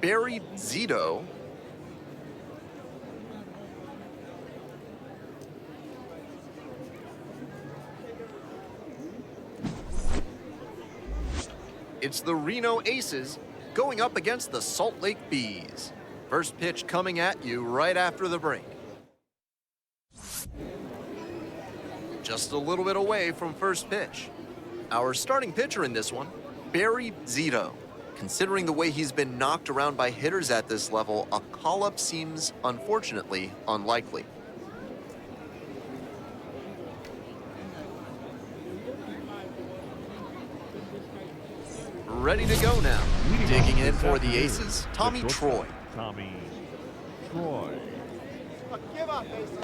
buried Zito. It's the Reno Aces going up against the Salt Lake Bees. First pitch coming at you right after the break. Just a little bit away from first pitch. Our starting pitcher in this one, buried Zito. Considering the way he's been knocked around by hitters at this level, a call-up seems, unfortunately, unlikely. Ready to go now. Digging in for the Aces, Tommy Troy. Tommy Troy. Give up, Aces.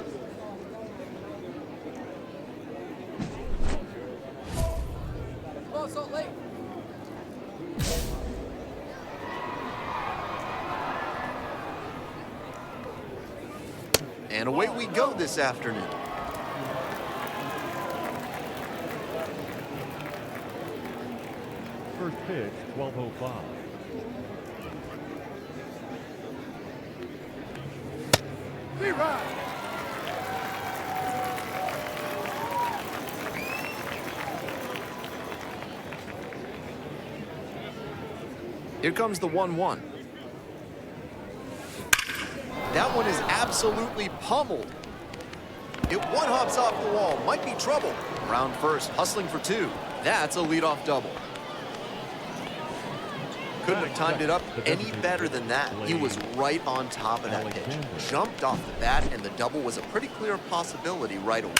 Salt Lake. And away we go this afternoon. First pitch, 12:05. Rerun. Here comes the 1-1. That one is absolutely pummeled. It one-hops off the wall, might be trouble. Round first, hustling for two. That's a leadoff double. Couldn't have timed it up any better than that. He was right on top of that pitch. Jumped off the bat, and the double was a pretty clear possibility right away.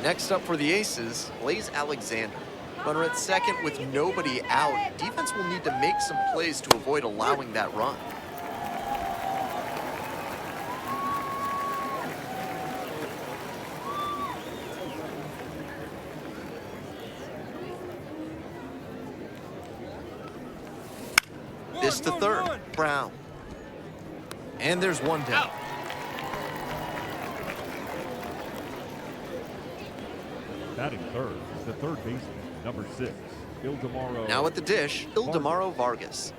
Next up for the Aces, Blaze Alexander. Runner at second with nobody out. Defense will need to make some plays to avoid allowing that run. This to third, Brown. And there's one down. Batting third is the third baseman, number 6, Ildemaro. Now at the dish, Ildemaro Vargas.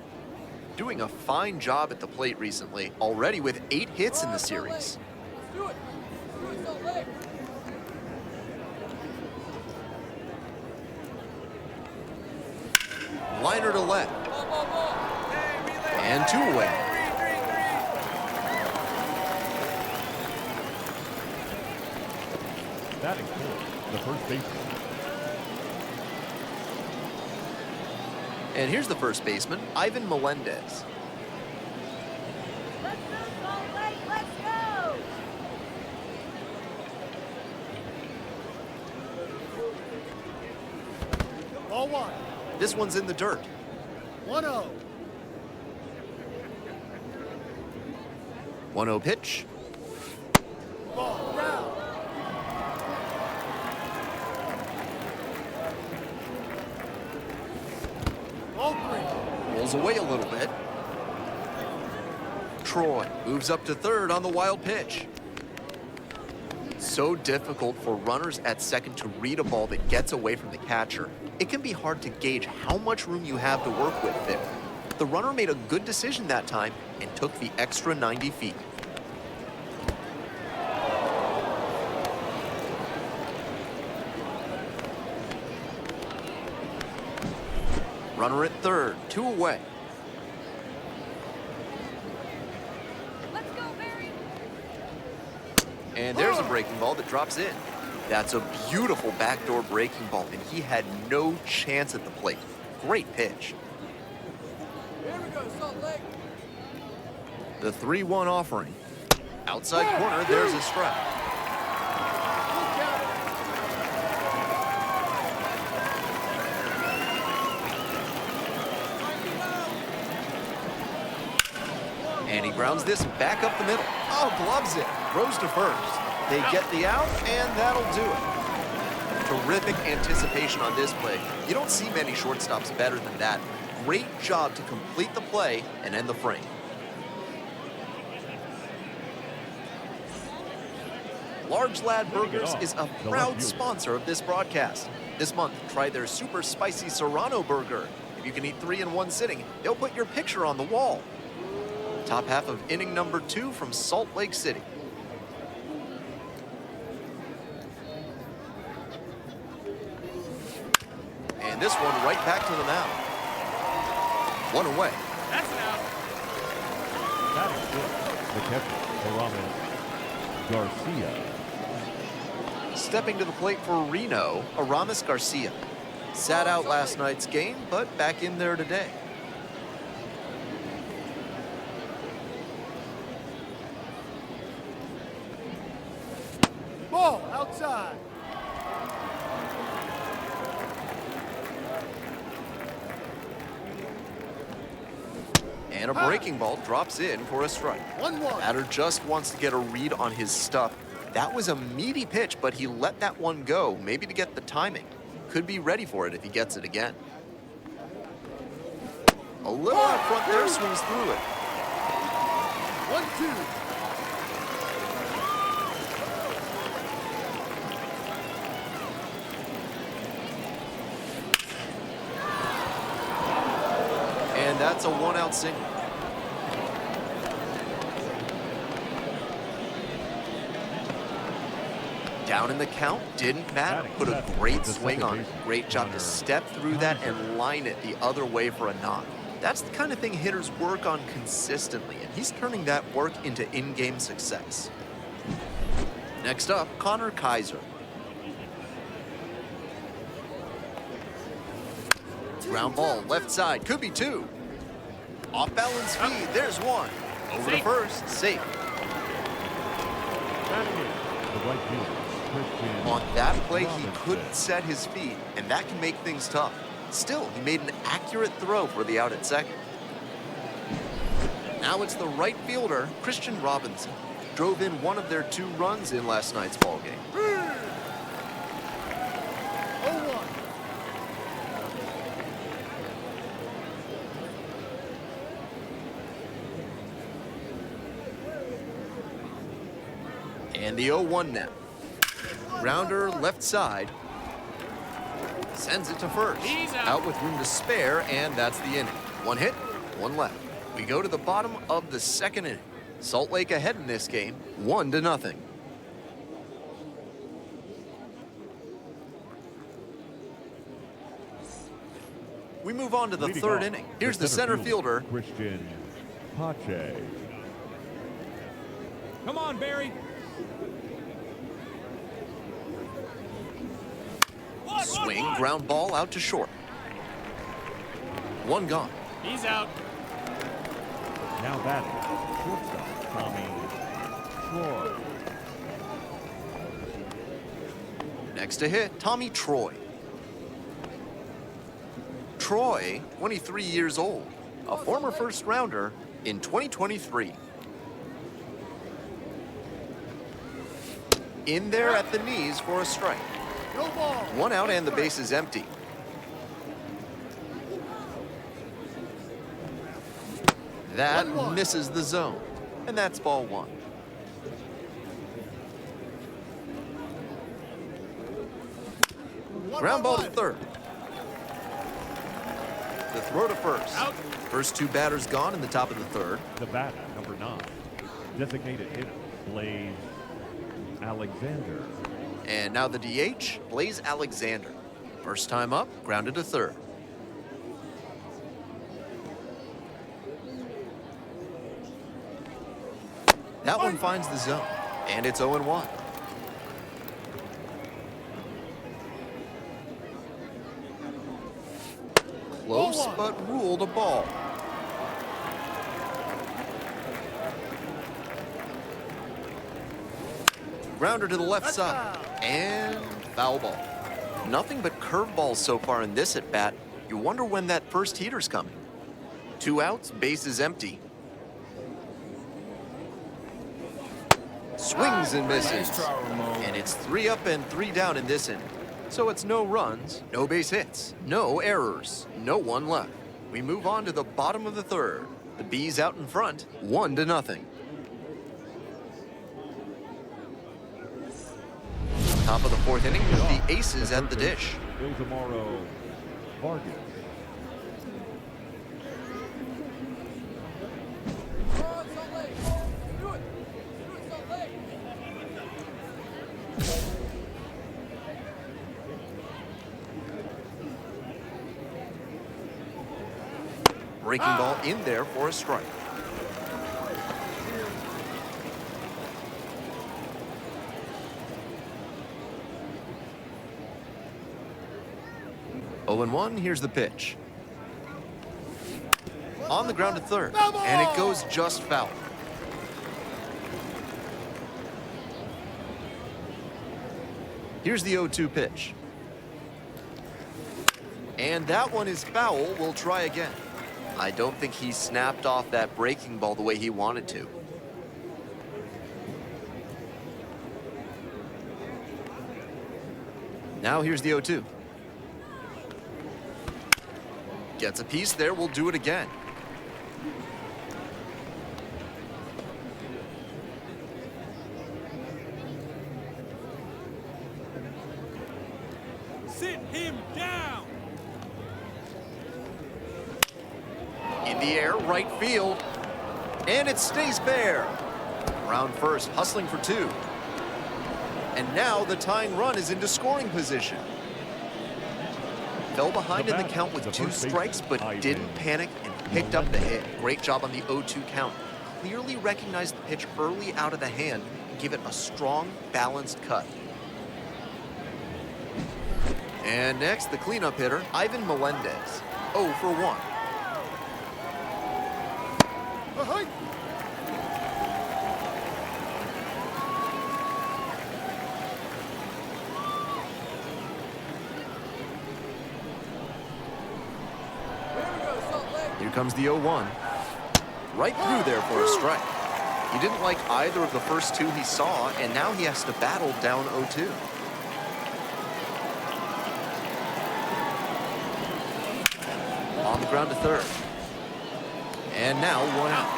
Doing a fine job at the plate recently, already with 8 hits in the series. Do it. Do it, Salt Lake. Liner to left. And 2 away. Batting fourth, the first baseman. And here's the first baseman, Ivan Melendez. Let's go, Salt Lake, let's go! Ball one. This one's in the dirt. 1-0. 1-0 pitch. Ball round. Ball three. Rolls away a little bit. Troy moves up to third on the wild pitch. So difficult for runners at second to read a ball that gets away from the catcher. It can be hard to gauge how much room you have to work with there. The runner made a good decision that time and took the extra 90 feet. Runner at third, 2 away. Let's go, Barry! And there's a breaking ball that drops in. That's a beautiful backdoor breaking ball, and he had no chance at the plate. Great pitch. Here we go, Salt Lake. The 3-1 offering. Outside corner, there's a strike. And he grounds this back up the middle. Oh, gloves it. Throws to first. They get the out, and that'll do it. Terrific anticipation on this play. You don't see many shortstops better than that. Great job to complete the play and end the frame. Large Lad Burgers is a The proud left sponsor of this broadcast. This month, try their super spicy Serrano burger. If you can eat 3 in one sitting, they'll put your picture on the wall. Top half of inning number 2 from Salt Lake City. And this one right back to the mound. 1 away. That's an out. Batting fifth, the catcher, Aramis Garcia. Stepping to the plate for Reno, Aramis Garcia. Sat out last night's game, but back in there today. Ball outside. And a breaking ball drops in for a strike. 1-1. Batter just wants to get a read on his stuff. That was a meaty pitch, but he let that one go, maybe to get the timing. Could be ready for it if he gets it again. A little out front there, swings through it. 1-2. And that's a 1-out single. Down in the count, didn't matter. Put a great swing on it. Great job to step through that and line it the other way for a knock. That's the kind of thing hitters work on consistently, and he's turning that work into in-game success. Next up, Connor Kaiser. Ground ball, left side, could be 2. Off balance speed, there's 1. Over to first, safe. Batting eighth, the right fielder, Christian. On that play, he Robinson. couldn't set his feet, and that can make things tough. Still, he made an accurate throw for the out at second. Now it's the right fielder, Christian Robinson. Drove in one of their 2 runs in last night's ballgame. 0-1. And the 0-1 now. Grounder left side. Sends it to first. He's out. Out with room to spare, and that's the inning. 1 hit, 1 left. We go to the bottom of the second inning. Salt Lake ahead in this game, 1-0. We move on to the Leading third off, inning. Here's the center fielder. Christian Pache. Come on, Barry. Swing, ground ball out to short. 1 gone. He's out. Now batting, shortstop, Tommy Troy. Next to hit, Tommy Troy. Troy, 23 years old, a former first rounder in 2023. In there at the knees for a strike. No ball. 1 out and the base is empty. That 1-1. misses the zone, and that's ball 1. Ground ball to third. The throw to first. Out. First 2 batters gone in the top of the third. The batter, number 9, designated hitter, Blaze Alexander. And now the DH, Blaze Alexander. First time up, grounded to third. That one finds the zone, and it's 0-1. Close, but ruled a ball. Grounder to the left That's side, foul. and foul ball. Nothing but curveballs so far in this at bat. You wonder when that first heater's coming. 2 outs, base is empty. Swings and misses. And it's 3 up and 3 down in this inning. So it's no runs, no base hits, no errors, no 1 left. We move on to the bottom of the third. The Bees out in front, 1-0. Top of the fourth inning with the Leading off aces the at the third base, dish. Ildemaro Vargas. Breaking ball in there for a strike. Oh and 1, here's the pitch. On the ground to third, and it goes just foul. Here's the 0-2 pitch. And that one is foul. We'll try again. I don't think he snapped off that breaking ball the way he wanted to. Now here's the 0-2. Gets a piece there. We'll do it again. Sit him down. In the air, right field. And it stays fair. Round first, hustling for two. And now the tying run is into scoring position. Fell behind in the count with two strikes, but didn't panic and picked up the hit. Great job on the 0-2 count. Clearly recognized the pitch early out of the hand and gave it a strong, balanced cut. And next, the cleanup hitter, Ivan Melendez. 0 for 1. Here comes the 0-1. Right through there for a strike. He didn't like either of the first two he saw, and now he has to battle down 0-2. On the ground to third. And now 1 out.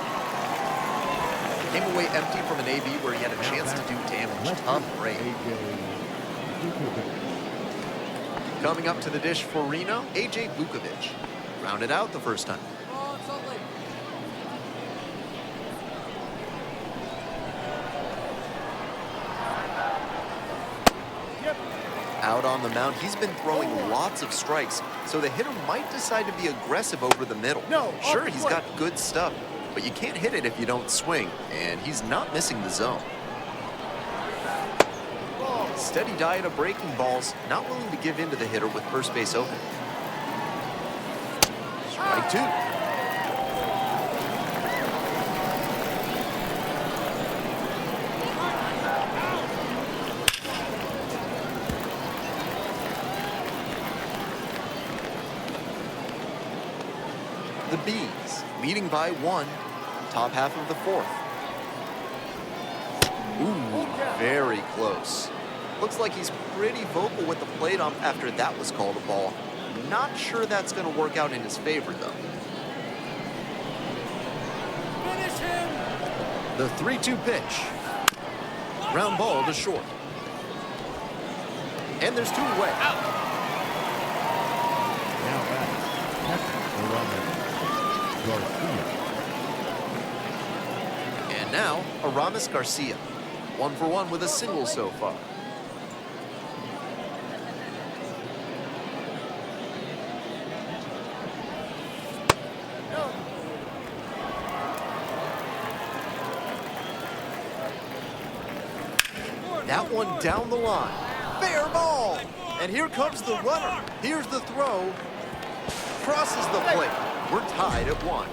Came away empty from an AB where he had a chance to do damage. Tough break. Coming up to the dish for Reno, A.J. Vukovic. Rounded out the first time. Out on the mound, he's been throwing lots of strikes, so the hitter might decide to be aggressive over the middle. Sure, he's got good stuff, but you can't hit it if you don't swing, and he's not missing the zone. Steady diet of breaking balls, not willing to give in to the hitter with first base open. Strike two. The Bees leading by 1, top half of the fourth. Ooh, very close. Looks like he's pretty vocal with the plate ump after that was called a ball. Not sure that's going to work out in his favor, though. Finish him. The 3-2 pitch. Ground ball to short. And there's 2 away. Now back, Garcia. And now, Aramis Garcia. 1 for 1 with a single so far. That one down the line. Fair ball. And here comes the runner. Here's the throw. Crosses the plate. We're tied at 1.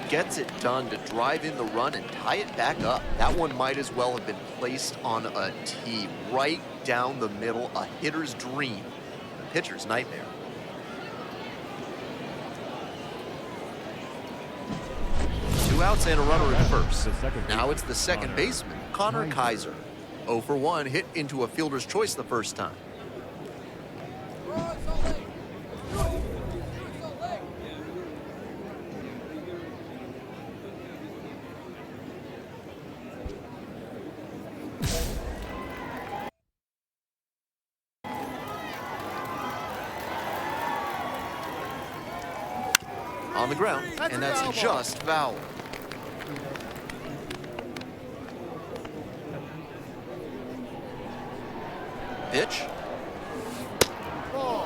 Gets it done to drive in the run and tie it back up. That one might as well have been placed on a tee right down the middle. A hitter's dream. A pitcher's nightmare. Two outs and a runner at first. Now it's the second baseman, Connor Kaiser. 0 for 1, hit into a fielder's choice the first time. On the ground, and that's just foul. Pitch. Ball.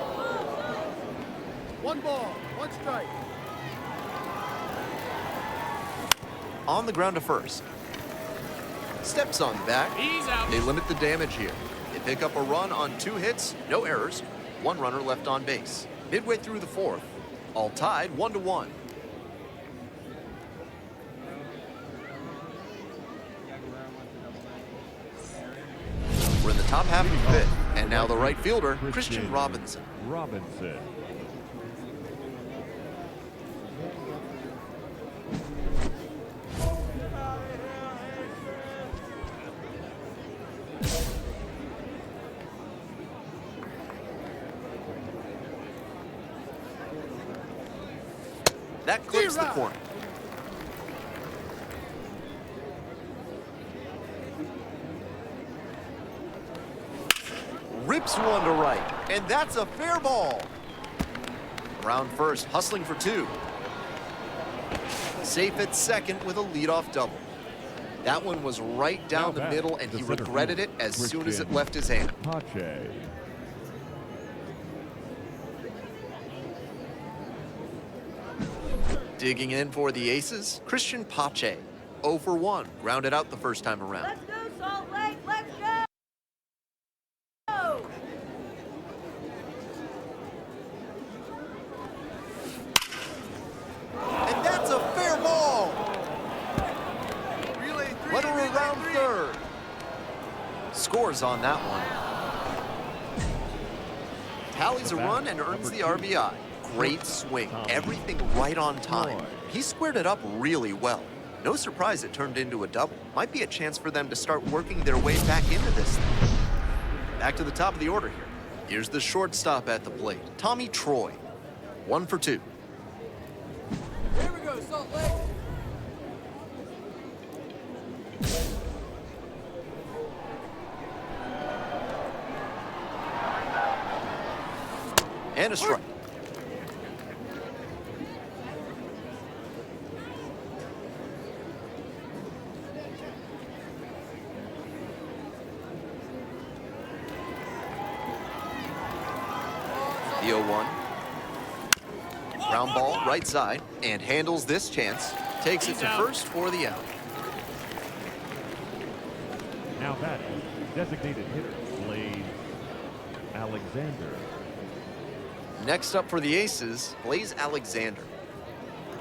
One ball, one strike. On the ground to first. Steps on back. He's out. They limit the damage here. They pick up a run on 2 hits, no errors, 1 runner left on base. Midway through the 4th, all tied 1-1. We're in the top half of the 5th, and now the right fielder, Christian Robinson. That clips the corner. Rips one to right, and that's a fair ball. Round first, hustling for 2. Safe at second with a leadoff double. That one was right down the middle, and he regretted it as soon as it left his hand. Digging in for the aces, Christian Pache. 0 for 1, grounded out the first time around. Let's go, Salt Lake. Let's go. And that's a fair ball. Relay 3. Runner relay around 3. 3rd. Scores on that one. Tallies a run and earns the RBI. Great swing, everything right on time. He squared it up really well. No surprise it turned into a double. Might be a chance for them to start working their way back into this thing. Back to the top of the order here. Here's the shortstop at the plate, Tommy Troy. 1 for 2. Here we go, Salt Lake. And a strike. The 0-1. Ground ball, right side, and handles this chance. Takes it to first for the out. Now batting, designated hitter, Blaze Alexander. Next up for the aces, Blaze Alexander.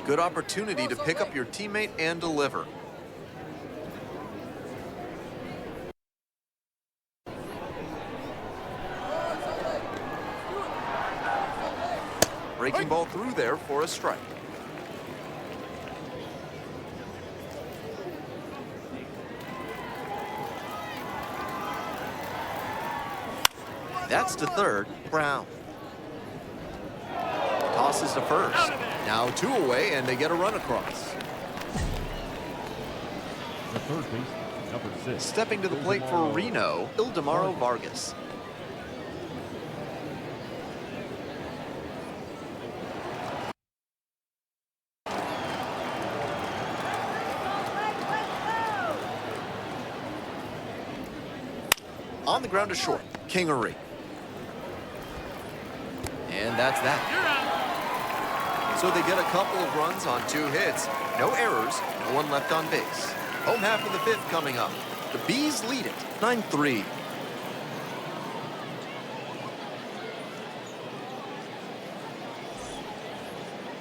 Good opportunity to pick up your teammate and deliver. Breaking ball through there for a strike. That's to third, Brown. Tosses to first. Now 2 away, and they get a run across. The third baseman, number 6. Stepping to the plate for Reno, Ildemaro Vargas. On the ground to short, Kingery. And that's that. So they get a couple of runs on 2 hits. No errors, no one left on base. Home half of the 5th coming up. The Bees lead it, 9-3.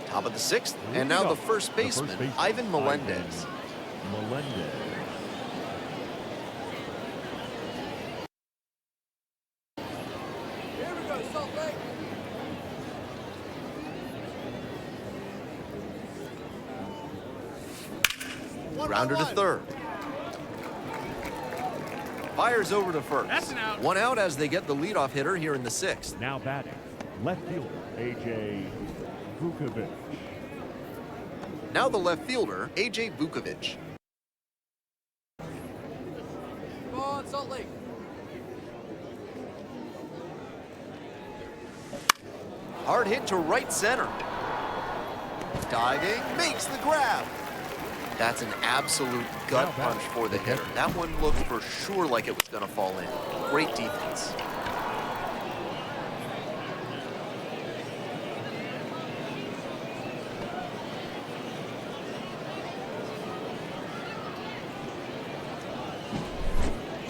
Top of the 6th, and now the first baseman, Ivan Melendez. Here we go, Salt Lake. Grounder to third. Fires over to first. That's an out. 1 out as they get the leadoff hitter here in the 6th. Now batting, left fielder, A.J. Vukovic. Now the left fielder, A.J. Vukovic. Come on, Salt Lake. Hard hit to right center. diving, makes the grab. That's an absolute gut punch for the hitter. That one looked for sure like it was going to fall in. Great defense.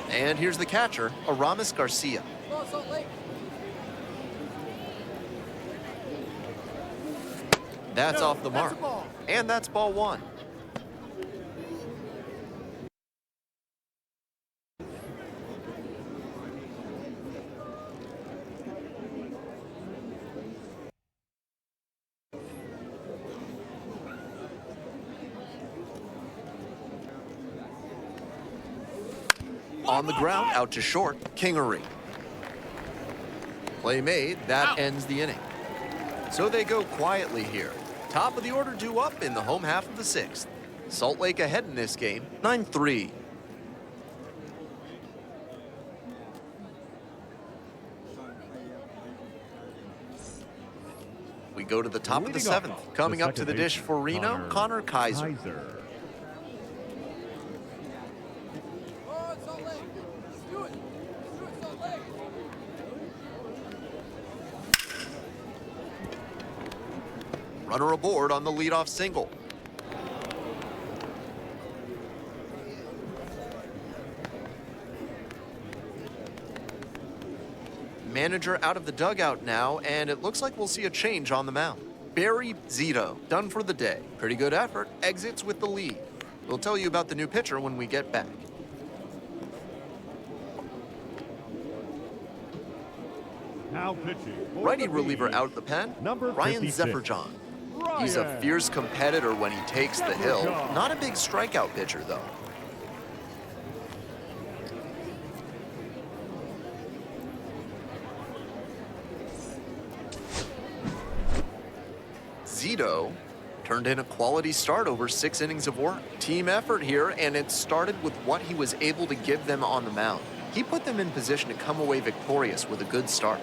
And here's the catcher, Aramis Garcia. That's off the mark. And that's ball one. On the ground, out to short, Kingery. Play made, that ends the inning. So they go quietly here. Top of the order due up in the home half of the sixth. Salt Lake ahead in this game, 9-3. We go to the top of the seventh. Coming up to the dish for Reno, Connor Kaiser. Runner aboard on the leadoff single. Manager out of the dugout now, and it looks like we'll see a change on the mound. Barry Zito, done for the day. Pretty good effort, exits with the lead. We'll tell you about the new pitcher when we get back. Now pitching. Righty reliever out of the pen, Number Ryan 56. Zefferjon. He's a fierce competitor when he takes the hill. Not a big strikeout pitcher, though. Zito turned in a quality start over 6 innings of work. Team effort here, and it started with what he was able to give them on the mound. He put them in position to come away victorious with a good start.